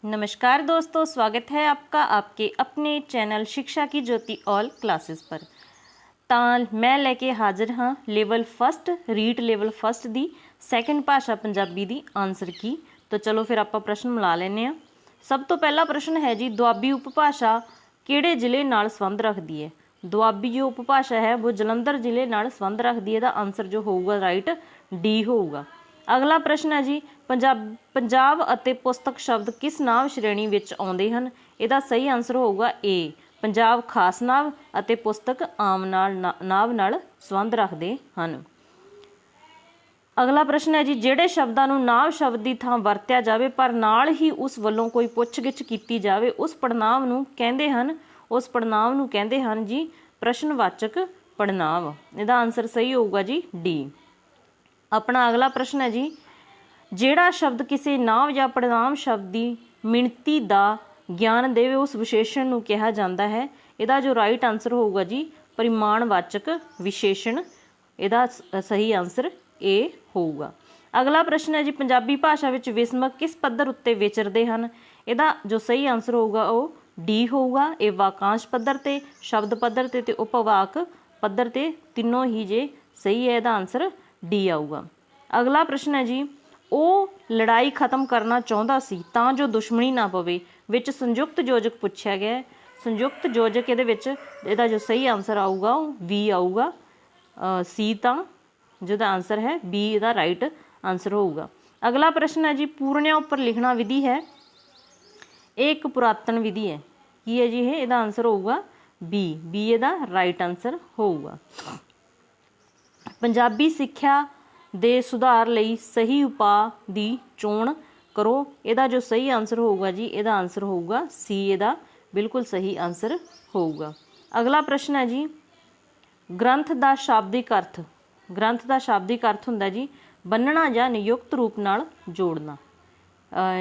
नमस्कार दोस्तों, स्वागत है आपका आपके अपने चैनल शिक्षा की ज्योति ऑल क्लासेस पर। ਤਾਂ मैं लैके हाजिर हाँ level first read level first ਦੀ ਸੈਕੰਡ ਭਾਸ਼ਾ ਪੰਜਾਬੀ ਦੀ ਆਨਸਰ ਕੀ। तो चलो फिर ਆਪਾਂ प्रश्न ਮਿਲਾ ਲੈਂਦੇ ਹਾਂ। ਸਭ ਤੋਂ ਪਹਿਲਾ ਪ੍ਰਸ਼ਨ ਹੈ ਜੀ, ਦੁਆਬੀ ਉਪਭਾਸ਼ਾ ਕਿਹੜੇ ਜ਼ਿਲ੍ਹੇ ਨਾਲ ਸੰਬੰਧ ਰੱਖਦੀ ਹੈ। ਦੁਆਬੀ ਜੋ ਉਪਭਾਸ਼ਾ ਹੈ ਉਹ ਜਲੰਧਰ ਜ਼ਿਲ੍ਹੇ ਨਾਲ ਸੰਬੰਧ ਰੱਖਦੀ ਹੈ। ਇਹਦਾ ਆਨਸਰ ਜੋ ਹੋਊਗਾ ਰਾਈਟ ਡੀ ਹੋਊਗਾ। ਅਗਲਾ ਪ੍ਰਸ਼ਨ ਹੈ ਜੀ, ਪੰਜਾਬ ਅਤੇ ਪੁਸਤਕ ਸ਼ਬਦ ਕਿਸ ਨਾਂਵ ਸ਼੍ਰੇਣੀ ਵਿੱਚ ਆਉਂਦੇ ਹਨ। ਇਹਦਾ ਸਹੀ ਆਨਸਰ ਹੋਊਗਾ ਏ, ਪੰਜਾਬ ਖਾਸ ਨਾਂਵ ਅਤੇ ਪੁਸਤਕ ਆਮ ਨਾਂਵ ਨਾਲ ਸੰਬੰਧ ਰੱਖਦੇ ਹਨ। ਅਗਲਾ ਪ੍ਰਸ਼ਨ ਹੈ ਜੀ, ਜਿਹੜੇ ਸ਼ਬਦਾਂ ਨੂੰ ਨਾਂਵ ਸ਼ਬਦ ਦੀ ਥਾਂ ਵਰਤਿਆ ਜਾਵੇ ਪਰ ਨਾਲ ਹੀ ਉਸ ਵੱਲੋਂ ਕੋਈ ਪੁੱਛ-ਗਿੱਛ ਕੀਤੀ ਜਾਵੇ ਉਸ ਪੜਨਾਂਵ ਨੂੰ ਕਹਿੰਦੇ ਹਨ ਜੀ ਪ੍ਰਸ਼ਨਵਾਚਕ ਪੜਨਾਂਵ। ਇਹਦਾ ਆਨਸਰ ਸਹੀ ਹੋਊਗਾ ਜੀ ਡੀ। ਆਪਣਾ ਅਗਲਾ ਪ੍ਰਸ਼ਨ ਹੈ ਜੀ, ਜਿਹੜਾ ਸ਼ਬਦ ਕਿਸੇ ਨਾਂਵ ਜਾਂ ਪੜਨਾਂਵ ਸ਼ਬਦ ਦੀ ਮਿਣਤੀ ਦਾ ਗਿਆਨ ਦੇਵੇ ਉਸ ਵਿਸ਼ੇਸ਼ਣ ਨੂੰ ਕਿਹਾ ਜਾਂਦਾ ਹੈ। ਇਹਦਾ ਜੋ ਰਾਈਟ ਆਨਸਰ ਹੋਊਗਾ ਜੀ ਪਰਿਮਾਣਵਾਚਕ ਵਿਸ਼ੇਸ਼ਣ। ਇਹਦਾ ਸਹੀ ਆਨਸਰ ਏ ਹੋਊਗਾ। ਅਗਲਾ ਪ੍ਰਸ਼ਨ ਹੈ ਜੀ, ਪੰਜਾਬੀ ਭਾਸ਼ਾ ਵਿੱਚ ਵਿਸਮਕ ਕਿਸ ਪੱਧਰ ਉੱਤੇ ਵਿਚਰਦੇ ਹਨ। ਇਹਦਾ ਜੋ ਸਹੀ ਆਨਸਰ ਹੋਊਗਾ ਉਹ ਡੀ ਹੋਊਗਾ। ਇਹ ਵਾਕਾਂਸ਼ ਪੱਧਰ 'ਤੇ, ਸ਼ਬਦ ਪੱਧਰ 'ਤੇ ਅਤੇ ਉਪਵਾਕ ਪੱਧਰ 'ਤੇ ਤਿੰਨੋਂ ਹੀ ਜੇ ਸਹੀ ਹੈ। ਇਹਦਾ ਆਨਸਰ ਡੀ ਆਊਗਾ। ਅਗਲਾ ਪ੍ਰਸ਼ਨ ਹੈ ਜੀ, ਉਹ ਲੜਾਈ ਖਤਮ ਕਰਨਾ ਚਾਹੁੰਦਾ ਸੀ ਤਾਂ ਜੋ ਦੁਸ਼ਮਣੀ ਨਾ ਪਵੇ ਵਿੱਚ ਸੰਯੁਕਤ ਯੋਜਕ ਪੁੱਛਿਆ ਗਿਆ ਹੈ। ਸੰਯੁਕਤ ਯੋਜਕ ਇਹਦੇ ਵਿੱਚ ਇਹਦਾ ਜੋ ਸਹੀ ਆਨਸਰ ਆਊਗਾ ਉਹ ਵੀ ਆਊਗਾ। ਸੀ ਤਾਂ ਜਿਹਦਾ ਆਨਸਰ ਹੈ ਬੀ ਇਹਦਾ ਰਾਈਟ ਆਨਸਰ ਹੋਊਗਾ। ਅਗਲਾ ਪ੍ਰਸ਼ਨ ਹੈ ਜੀ, ਪੂਰਨਿਆਂ ਉੱਪਰ ਲਿਖਣਾ ਵਿਧੀ ਹੈ, ਇਹ ਇੱਕ ਪੁਰਾਤਨ ਵਿਧੀ ਹੈ। ਕੀ ਹੈ ਜੀ ਇਹ? ਇਹਦਾ ਆਨਸਰ ਹੋਊਗਾ ਬੀ ਇਹਦਾ ਰਾਈਟ ਆਨਸਰ ਹੋਊਗਾ। ਪੰਜਾਬੀ ਸਿੱਖਿਆ ਦੇ ਸੁਧਾਰ ਲਈ ਸਹੀ ਉਪਾਅ ਦੀ ਚੋਣ ਕਰੋ। ਇਹਦਾ ਜੋ ਸਹੀ ਆਨਸਰ ਹੋਊਗਾ ਜੀ ਇਹਦਾ ਆਨਸਰ ਹੋਊਗਾ ਸੀ। ਇਹਦਾ ਬਿਲਕੁਲ ਸਹੀ ਆਨਸਰ ਹੋਊਗਾ। ਅਗਲਾ ਪ੍ਰਸ਼ਨ ਹੈ ਜੀ, ਗ੍ਰੰਥ ਦਾ ਸ਼ਾਬਦਿਕ ਅਰਥ ਹੁੰਦਾ ਜੀ ਬੰਨਣਾ ਜਾਂ ਨਿਯੁਕਤ ਰੂਪ ਨਾਲ ਜੋੜਨਾ,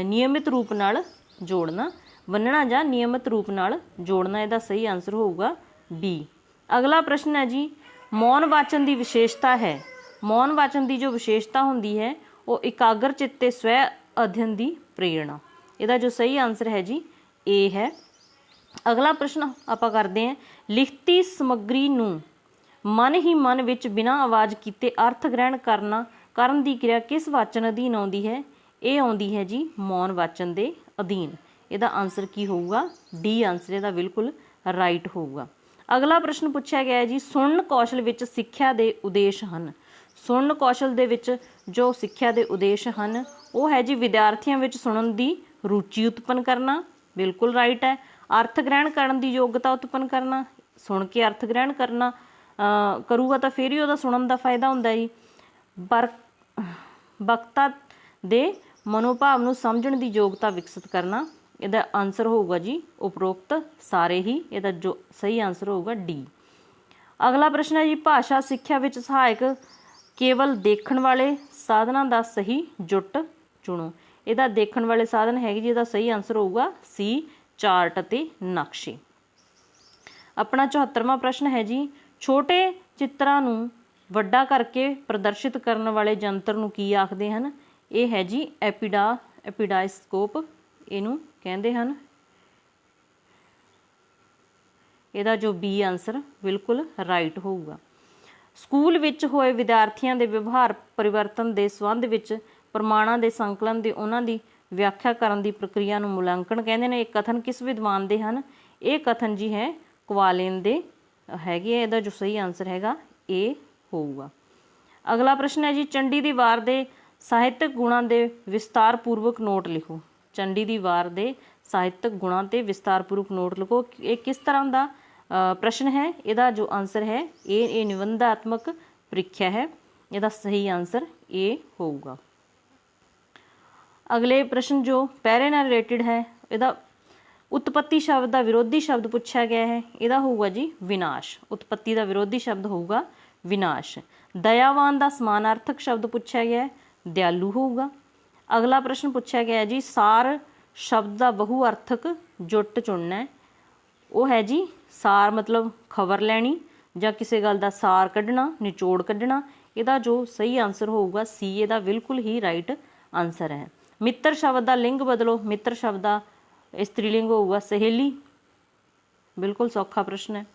ਨਿਯਮਿਤ ਰੂਪ ਨਾਲ ਜੋੜਨਾ, ਬੰਨਣਾ ਜਾਂ ਨਿਯਮਿਤ ਰੂਪ ਨਾਲ ਜੋੜਨਾ। ਇਹਦਾ ਸਹੀ ਆਨਸਰ ਹੋਊਗਾ ਬੀ। ਅਗਲਾ ਪ੍ਰਸ਼ਨ ਹੈ ਜੀ, ਮੌਨ ਵਾਚਨ ਦੀ ਵਿਸ਼ੇਸ਼ਤਾ ਹੈ। ਮੌਨ ਵਾਚਨ ਦੀ ਜੋ ਵਿਸ਼ੇਸ਼ਤਾ ਹੁੰਦੀ ਹੈ ਉਹ ਇਕਾਗਰ ਚਿੱਤ ਤੇ ਸਵੈ ਅਧਿਐਨ ਦੀ ਪ੍ਰੇਰਣਾ। ਇਹਦਾ ਜੋ ਸਹੀ ਆਨਸਰ ਹੈ ਜੀ ਏ ਹੈ। ਅਗਲਾ ਪ੍ਰਸ਼ਨ ਆਪਾਂ ਕਰਦੇ ਹਾਂ, ਲਿਖਤੀ ਸਮੱਗਰੀ ਨੂੰ ਮਨ ਹੀ ਮਨ ਵਿੱਚ ਬਿਨਾਂ ਆਵਾਜ਼ ਕੀਤੇ ਅਰਥ ਗ੍ਰਹਿਣ ਕਰਨ ਦੀ ਕਿਰਿਆ ਕਿਸ ਵਾਚਨ ਅਧੀਨ ਆਉਂਦੀ ਹੈ। ਇਹ ਆਉਂਦੀ ਹੈ ਜੀ ਮੌਨ ਵਾਚਨ ਦੇ ਅਧੀਨ। ਇਹਦਾ ਆਨਸਰ ਕੀ ਹੋਊਗਾ? ਡੀ ਆਨਸਰ ਇਹਦਾ ਬਿਲਕੁਲ ਰਾਈਟ ਹੋਊਗਾ। ਅਗਲਾ ਪ੍ਰਸ਼ਨ ਪੁੱਛਿਆ ਗਿਆ ਹੈ ਜੀ, ਸੁਣਨ ਕੌਸ਼ਲ ਵਿੱਚ ਸਿੱਖਿਆ ਦੇ ਉਦੇਸ਼ ਹਨ। ਸੁਣਨ ਕੌਸ਼ਲ ਦੇ ਵਿੱਚ ਜੋ ਸਿੱਖਿਆ ਦੇ ਉਦੇਸ਼ ਹਨ ਉਹ ਹੈ ਜੀ ਵਿਦਿਆਰਥੀਆਂ ਵਿੱਚ ਸੁਣਨ ਦੀ ਰੁਚੀ ਉਤਪੰਨ ਕਰਨਾ, ਬਿਲਕੁਲ ਰਾਈਟ ਹੈ। ਅਰਥ ਗ੍ਰਹਿਣ ਕਰਨ ਦੀ ਯੋਗਤਾ ਉਤਪੰਨ ਕਰਨਾ, ਸੁਣ ਕੇ ਅਰਥ ਗ੍ਰਹਿਣ ਕਰੂਗਾ ਤਾਂ ਫਿਰ ਹੀ ਉਹਦਾ ਸੁਣਨ ਦਾ ਫਾਇਦਾ ਹੁੰਦਾ ਜੀ। ਵਕਤਾ ਦੇ ਮਨੋਭਾਵ ਨੂੰ ਸਮਝਣ ਦੀ ਯੋਗਤਾ ਵਿਕਸਿਤ ਕਰਨਾ। ਇਹਦਾ ਆਨਸਰ ਹੋਊਗਾ ਜੀ ਉਪਰੋਕਤ ਸਾਰੇ ਹੀ। ਇਹਦਾ ਜੋ ਸਹੀ ਆਨਸਰ ਹੋਊਗਾ ਡੀ। ਅਗਲਾ ਪ੍ਰਸ਼ਨ ਹੈ ਜੀ, ਭਾਸ਼ਾ ਸਿੱਖਿਆ ਵਿੱਚ ਸਹਾਇਕ ਕੇਵਲ ਦੇਖਣ ਵਾਲੇ ਸਾਧਨਾਂ ਦਾ ਸਹੀ ਜੁੱਟ ਚੁਣੋ। ਇਹਦਾ ਦੇਖਣ ਵਾਲੇ ਸਾਧਨ ਹੈਗੇ ਜੀ, ਇਹਦਾ ਸਹੀ ਆਨਸਰ ਹੋਊਗਾ ਸੀ ਚਾਰਟ ਅਤੇ ਨਕਸ਼ੇ। ਆਪਣਾ 74ਵਾਂ ਪ੍ਰਸ਼ਨ ਹੈ ਜੀ, ਛੋਟੇ ਚਿੱਤਰਾਂ ਨੂੰ ਵੱਡਾ ਕਰਕੇ ਪ੍ਰਦਰਸ਼ਿਤ ਕਰਨ ਵਾਲੇ ਯੰਤਰ ਨੂੰ ਕੀ ਆਖਦੇ ਹਨ। ਇਹ ਹੈ ਜੀ ਐਪੀਡਾਇਸਕੋਪ ਇਹਨੂੰ ਕਹਿੰਦੇ ਹਨ। ਇਹਦਾ ਜੋ ਬੀ ਆਨਸਰ ਬਿਲਕੁਲ ਰਾਈਟ ਹੋਊਗਾ। ਸਕੂਲ ਵਿੱਚ ਹੋਏ ਵਿਦਿਆਰਥੀਆਂ ਦੇ ਵਿਵਹਾਰ ਪਰਿਵਰਤਨ ਦੇ ਸੰਬੰਧ ਵਿੱਚ ਪ੍ਰਮਾਣਾਂ ਦੇ ਸੰਕਲਨ ਦੇ ਉਹਨਾਂ ਦੀ ਵਿਆਖਿਆ ਕਰਨ ਦੀ ਪ੍ਰਕਿਰਿਆ ਨੂੰ ਮੁਲਾਂਕਣ ਕਹਿੰਦੇ ਨੇ। ਇਹ ਕਥਨ ਕਿਸ ਵਿਦਵਾਨ ਦੇ ਹਨ। ਇਹ ਕਥਨ ਜੀ ਹੈ ਕੁਆਲੇਨ ਦੇ ਹੈਗੇ। ਇਹਦਾ ਜੋ ਸਹੀ ਆਨਸਰ ਹੈਗਾ ਇਹ ਹੋਊਗਾ। ਅਗਲਾ ਪ੍ਰਸ਼ਨ ਹੈ ਜੀ, ਚੰਡੀ ਦੀ ਵਾਰ ਦੇ ਸਾਹਿਤਕ ਗੁਣਾਂ ਦੇ ਵਿਸਤਾਰਪੂਰਵਕ ਨੋਟ ਲਿਖੋ। ਚੰਡੀ ਦੀ ਵਾਰ ਦੇ ਸਾਹਿਤਕ ਗੁਣਾਂ 'ਤੇ ਵਿਸਤਾਰਪੂਰਵਕ ਨੋਟ ਲਿਖੋ। ਇਹ ਕਿਸ ਤਰ੍ਹਾਂ ਦਾ ਪ੍ਰਸ਼ਨ ਹੈ। ਇਹਦਾ ਜੋ ਆਨਸਰ ਹੈ ਇਹ ਨਿਬੰਧਾਤਮਕ ਪ੍ਰੀਖਿਆ ਹੈ। ਇਹਦਾ ਸਹੀ ਆਨਸਰ ਇਹ ਹੋਊਗਾ। ਅਗਲੇ ਪ੍ਰਸ਼ਨ ਜੋ ਪੈਰੇ ਨਾਲ ਰਿਲੇਟਿਡ ਹੈ, ਇਹਦਾ ਉਤਪੱਤੀ ਸ਼ਬਦ ਦਾ ਵਿਰੋਧੀ ਸ਼ਬਦ ਪੁੱਛਿਆ ਗਿਆ ਹੈ। ਇਹਦਾ ਹੋਊਗਾ ਜੀ ਵਿਨਾਸ਼। ਉਤਪੱਤੀ ਦਾ ਵਿਰੋਧੀ ਸ਼ਬਦ ਹੋਊਗਾ ਵਿਨਾਸ਼। ਦਇਆਵਾਨ ਦਾ ਸਮਾਨਾਰਥਕ ਸ਼ਬਦ ਪੁੱਛਿਆ ਗਿਆ ਹੈ, ਦਿਆਲੂ ਹੋਊਗਾ। ਅਗਲਾ ਪ੍ਰਸ਼ਨ ਪੁੱਛਿਆ ਗਿਆ ਜੀ, ਸਾਰ ਸ਼ਬਦ ਦਾ ਬਹੁ ਅਰਥਕ ਜੁੱਟ ਚੁਣਨਾ ਹੈ। ਉਹ ਹੈ ਜੀ ਸਾਰ ਮਤਲਬ ਖਬਰ ਲੈਣੀ ਜਾਂ ਕਿਸੇ ਗੱਲ ਦਾ ਸਾਰ ਕੱਢਣਾ, ਨਿਚੋੜ ਕੱਢਣਾ। ਇਹਦਾ ਜੋ ਸਹੀ ਆਨਸਰ ਹੋਊਗਾ ਸੀ। ਇਹਦਾ ਬਿਲਕੁਲ ਹੀ ਰਾਈਟ ਆਨਸਰ ਹੈ। ਮਿੱਤਰ ਸ਼ਬਦ ਦਾ ਲਿੰਗ ਬਦਲੋ। ਮਿੱਤਰ ਸ਼ਬਦ ਦਾ स्त्रीलिंग होगा सहेली, बिल्कुल सौखा प्रश्न है।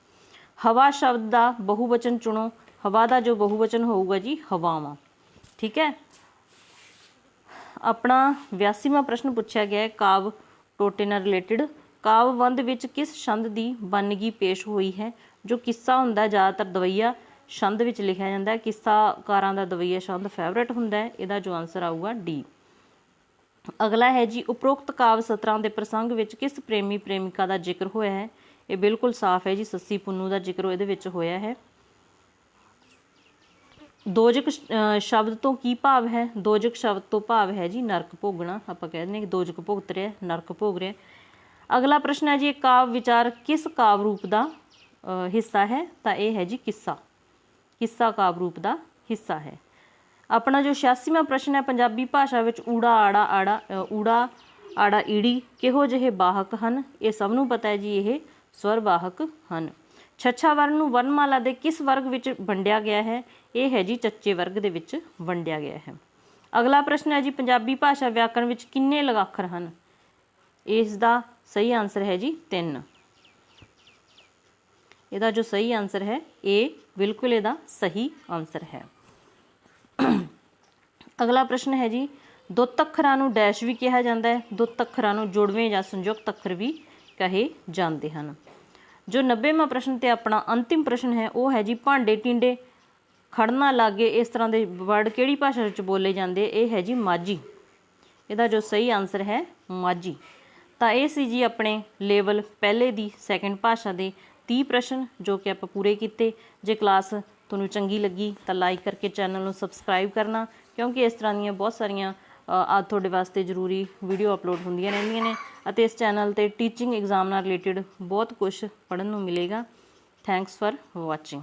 हवा शब्द का बहुवचन चुनो, हवा का जो बहुवचन होगा जी हवावां, ठीक है। अपना 82वां प्रश्न पूछा गया है काव टोटे नाल रिलेटिड, कावबंध विच किस छंद की बनगी पेश हुई है। जो किस्सा हुंदा है ज़्यादातर दवैया छंद विच लिखिया जाता है, किस्साकारां दा दवैया छंद फेवरेट हुंदा है, इहदा जो आंसर आऊगा डी। अगला है जी उपरोक्त काव्य सतरां के प्रसंग विच किस प्रेमी प्रेमिका का जिक्र होया है। ये बिल्कुल साफ है जी, सस्सी पुन्नू का जिक्र इहदे विच होया है। दोजक शब्द तो की भाव है, दोजक शब्द तो भाव है जी नरक भोगना, आपां कह दिंदे दोजक भुगत रहा नरक भोग रहा। अगला प्रश्न है जी काव्य विचार किस काव्य रूप का हिस्सा है, तो यह है जी किस्सा, किस्सा काव्य रूप का हिस्सा है। अपना जो 86वां प्रश्न है पंजाबी भाषा विच ऊड़ा आड़ा ईड़ी किहो जिहे वाहक हैं। ये सब नूं पता है जी ये स्वर वाहक हैं। छछा वर्ण नूं वर्णमाला दे किस वर्ग विच वंडिया गया है, ये है जी चच्चे वर्ग दे विच वंडिया गया है। अगला प्रश्न है जी पंजाबी भाषा व्याकरण विच किन्ने लगाखर हैं। इसका सही आंसर है जी 3। इसका जो सही आंसर है ए बिल्कुल इसका सही आंसर है। अगला प्रश्न है जी दुत्त अखरां नूं डैश भी कहा जाता है, दुत्त अखरां नूं जुड़वें या संयुक्त अखर भी कहे जाते हैं। जो 90वां प्रश्न ते अपना अंतिम प्रश्न है वह है जी भांडे टिंडे खड़ना लागे इस तरह के वर्ड किहड़ी भाषा विच बोले जाते, ये है जी माझी। इसका जो सही आंसर है माझी। तो ये सी जी अपने लेवल पहले दी सैकेंड भाषा के 30 प्रश्न जो कि आप पूरे किए। जे क्लास तुहानूं चंगी लगी तो लाइक करके चैनल नूं सबसक्राइब करना, क्योंकि इस तरह दी बहुत सारिया तुहाडे वास्ते जरूरी वीडियो अपलोड होंदियां रहिंदियां ने अते इस चैनल ते टीचिंग एग्जाम नाल रिलेटेड बहुत कुछ पढ़न नूं मिलेगा। Thanks for watching.